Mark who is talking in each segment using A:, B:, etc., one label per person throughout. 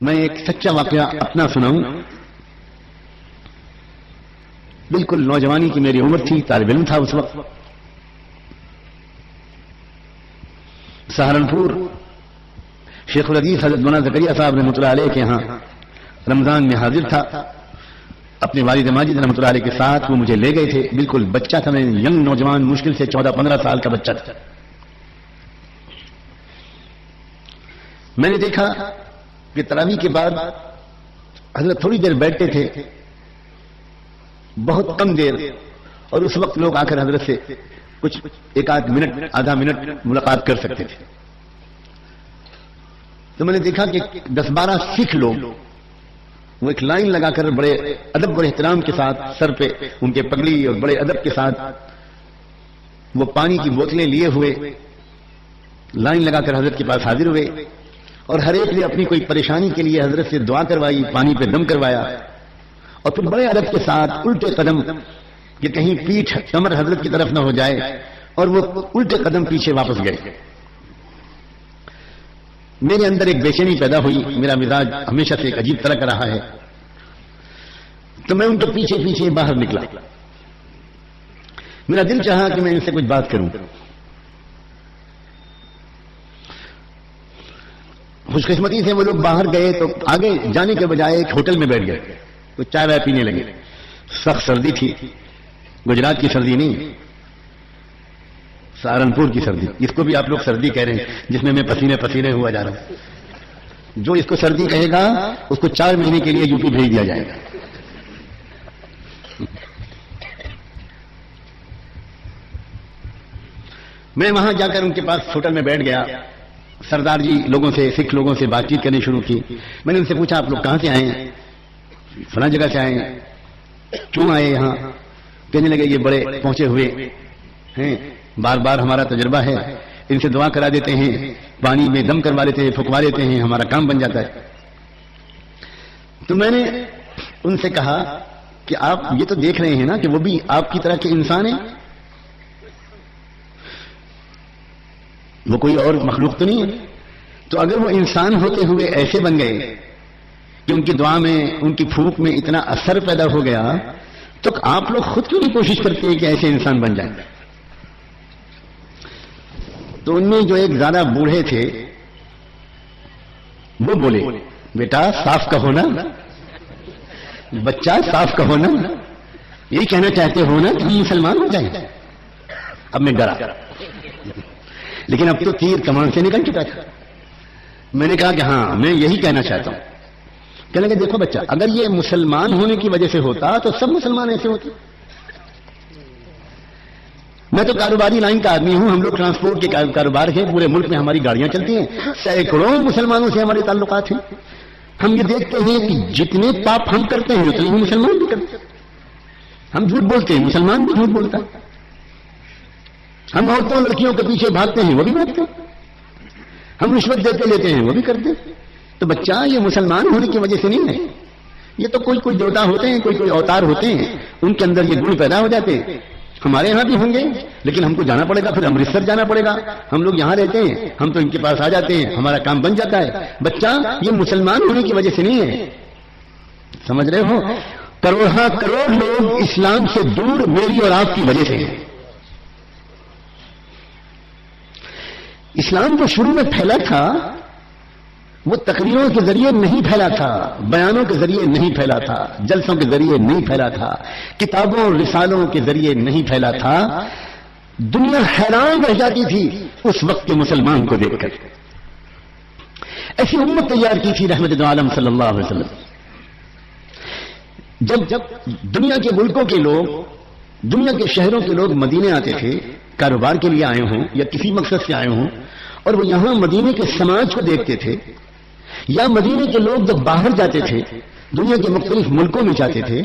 A: میں ایک سچا واقعہ اپنا سناؤں. بالکل نوجوانی کی میری عمر تھی، طالب علم تھا اس وقت. سہارنپور شیخ الحدیث حضرت مولانا زکریا صاحب رحمۃ اللہ علیہ کے یہاں رمضان میں حاضر تھا. اپنے والد ماجد رحمۃ اللہ علیہ کے ساتھ وہ مجھے لے گئے تھے. بالکل بچہ تھا میں، ینگ نوجوان، مشکل سے 14-15 سال کا بچہ تھا. میں نے دیکھا کہ تراویح کے بعد حضرت تھوڑی دیر بیٹھتے تھے، بہت کم دیر، اور اس وقت لوگ آ کر حضرت سے کچھ ایک آدھ منٹ، آدھا منٹ ملاقات کر سکتے تھے. تو میں نے دیکھا کہ 10-12 سکھ لوگ وہ ایک لائن لگا کر بڑے ادب اور احترام کے ساتھ، سر پہ ان کے پگڑی اور بڑے ادب کے ساتھ وہ پانی کی بوتلیں لیے ہوئے لائن لگا کر حضرت کے پاس حاضر ہوئے، اور ہر ایک نے اپنی کوئی پریشانی کے لیے حضرت سے دعا کروائی، پانی پہ دم کروایا، اور پھر بڑے ادب کے ساتھ الٹے قدم کہ کہیں پیٹھ کمر حضرت کی طرف نہ ہو جائے، اور وہ الٹے قدم پیچھے واپس گئے. میرے اندر ایک بے چینی پیدا ہوئی. میرا مزاج ہمیشہ سے ایک عجیب طرح کا رہا ہے. تو میں ان کے پیچھے پیچھے باہر نکلا. میرا دل چاہا کہ میں ان سے کچھ بات کروں. خوش قسمتی سے وہ لوگ باہر گئے تو آگے جانے کے بجائے ایک ہوٹل میں بیٹھ گئے. کچھ چائے وائے پینے لگے. سخت سردی تھی، گجرات کی سردی نہیں، سہارنپور کی سردی. اس کو بھی آپ لوگ سردی کہہ رہے ہیں، جس میں پسینے پسینے ہوا جا رہا ہوں. جو اس کو سردی کہے گا اس کو 4 مہینے کے لیے یوپی بھیج دیا جائے گا. میں وہاں جا کر ان کے پاس ہوٹل میں بیٹھ گیا. سردار جی لوگوں سے، سکھ لوگوں سے بات چیت کرنی شروع کی. میں نے ان سے پوچھا آپ لوگ کہاں سے آئے ہیں؟ فلاں جگہ سے آئے ہیں. کیوں آئے یہاں؟ کہنے لگے یہ بڑے پہنچے ہوئے ہیں، بار بار ہمارا تجربہ ہے، ان سے دعا کرا دیتے ہیں، پانی میں دم کروا لیتے ہیں، پھکوا لیتے ہیں، ہمارا کام بن جاتا ہے. تو میں نے ان سے کہا کہ آپ یہ تو دیکھ رہے ہیں نا کہ وہ بھی آپ کی طرح کے انسان ہیں، وہ کوئی اور مخلوق تو نہیں ہے. تو اگر وہ انسان ہوتے ہوئے ایسے بن گئے کہ ان کی دعا میں، ان کی پھونک میں اتنا اثر پیدا ہو گیا، تو آپ لوگ خود کیوں نہیں کوشش کرتے ہیں کہ ایسے انسان بن جائیں؟ تو ان میں جو ایک زیادہ بوڑھے تھے وہ بولے بیٹا صاف کہو نا، بچہ صاف کہو نا، یہی کہنا چاہتے ہو نا کہ ہم مسلمان ہو جائیں. اب میں ڈرا، لیکن اب تو تیر کمان سے نکل چکا تھا. میں نے کہا کہ ہاں میں یہی کہنا چاہتا ہوں. کہنے لگے دیکھو بچہ، اگر یہ مسلمان ہونے کی وجہ سے ہوتا تو سب مسلمان ایسے ہوتے. میں تو کاروباری لائن کا آدمی ہوں، ہم لوگ ٹرانسپورٹ کے کاروبار ہے، پورے ملک میں ہماری گاڑیاں چلتی ہیں، سینکڑوں مسلمانوں سے ہمارے تعلقات ہیں. ہم یہ دیکھتے ہیں کہ جتنے پاپ ہم کرتے ہیں اتنے ہی مسلمان بھی کرتے ہیں. ہم جھوٹ بولتے ہیں، مسلمان بھی جھوٹ بولتا ہے. ہم عورتوں لڑکیوں کے پیچھے بھاگتے ہیں، وہ بھی بھاگتے ہیں. ہم رشوت دیتے لیتے ہیں، وہ بھی کرتے ہیں. تو بچہ یہ مسلمان ہونے کی وجہ سے نہیں ہے، یہ تو کوئی دیوتا ہوتے ہیں، کوئی اوتار ہوتے ہیں، ان کے اندر یہ گن پیدا ہو جاتے ہیں. ہمارے یہاں بھی ہوں گے، لیکن ہم کو جانا پڑے گا، پھر امرتسر جانا پڑے گا. ہم لوگ یہاں رہتے ہیں، ہم تو ان کے پاس آ جاتے ہیں، ہمارا کام بن جاتا ہے. بچہ یہ مسلمان ہونے کی وجہ سے نہیں ہے. سمجھ رہے ہو؟ کروڑ لوگ اسلام سے دور میری اور آپ کی وجہ سے ہیں. اسلام جو شروع میں پھیلا تھا وہ تقریروں کے ذریعے نہیں پھیلا تھا، بیانوں کے ذریعے نہیں پھیلا تھا، جلسوں کے ذریعے نہیں پھیلا تھا، کتابوں اور رسالوں کے ذریعے نہیں پھیلا تھا. دنیا حیران رہ جاتی تھی اس وقت کے مسلمان کو دیکھ کر. ایسی امت تیار کی تھی رحمت عالم صلی اللہ علیہ وسلم. جب دنیا کے ملکوں کے لوگ، دنیا کے شہروں کے لوگ مدینے آتے تھے، کاروبار کے لیے آئے ہوں یا کسی مقصد سے آئے ہوں، اور وہ یہاں مدینے کے سماج کو دیکھتے تھے، یا مدینے کے لوگ جب باہر جاتے تھے دنیا کے مختلف ملکوں میں جاتے تھے،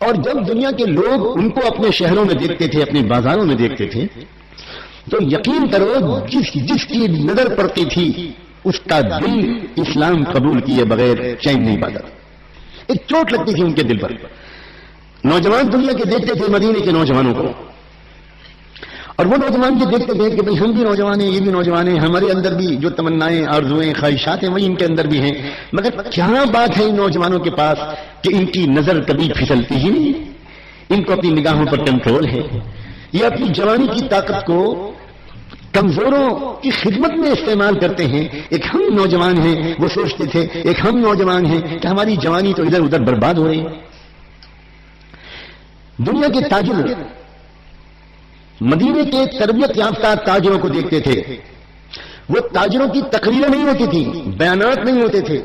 A: اور جب دنیا کے لوگ ان کو اپنے شہروں میں دیکھتے تھے، اپنے بازاروں میں دیکھتے تھے، تو یقین کرو جس کی نظر پڑتی تھی اس کا دل اسلام قبول کیے بغیر چین نہیں پاتا. ایک چوٹ لگتی تھی ان کے دل پر. نوجوان دنیا کے دیکھتے تھے مدینے کے نوجوانوں کو، اور وہ نوجوان جو دیکھتے تھے کہ بھئی ہم بھی نوجوان ہیں، یہ بھی نوجوان ہیں، ہمارے اندر بھی جو تمنائیں آرزویں خواہشات ہیں وہی ان کے اندر بھی ہیں، مگر کیا بات ہے ان نوجوانوں کے پاس کہ ان کی نظر کبھی پھسلتی ہی نہیں، ان کو اپنی نگاہوں پر کنٹرول ہے، یہ اپنی جوانی کی طاقت کو کمزوروں کی خدمت میں استعمال کرتے ہیں۔ ایک ہم نوجوان ہیں، وہ سوچتے تھے ایک ہم نوجوان ہیں کہ ہماری جوانی تو ادھر ادھر برباد ہو رہی ہے۔ دنیا کے تاجر مدینے کے تربیت یافتہ تاجروں کو دیکھتے تھے، وہ تاجروں کی تقریریں نہیں ہوتی تھی، بیانات نہیں ہوتے تھے،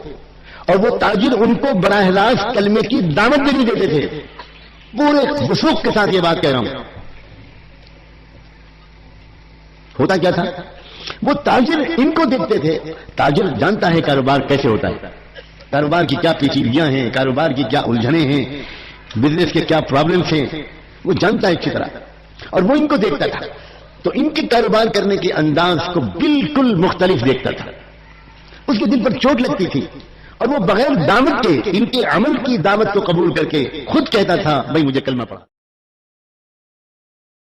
A: اور وہ تاجر ان کو براہ راست کلمے کی دعوت بھی نہیں دیتے تھے۔ پورے وثوق کے ساتھ یہ بات کہہ رہا ہوں۔ ہوتا کیا تھا، وہ تاجر ان کو دیکھتے تھے، تاجر جانتا ہے کاروبار کیسے ہوتا ہے، کاروبار کی کیا پیچیدگیاں ہیں، کاروبار کی کیا الجھنیں ہیں، بزنس کے کیا پرابلمز ہیں، وہ جانتا ہے اچھی طرح، اور وہ ان کو دیکھتا تھا تو ان کے کاروبار کرنے کے انداز کو بالکل مختلف دیکھتا تھا، اس کے دل پر چوٹ لگتی تھی، اور وہ بغیر دعوت کے ان کے عمل کی دعوت کو قبول کر کے خود کہتا تھا بھائی مجھے کلمہ پڑھا۔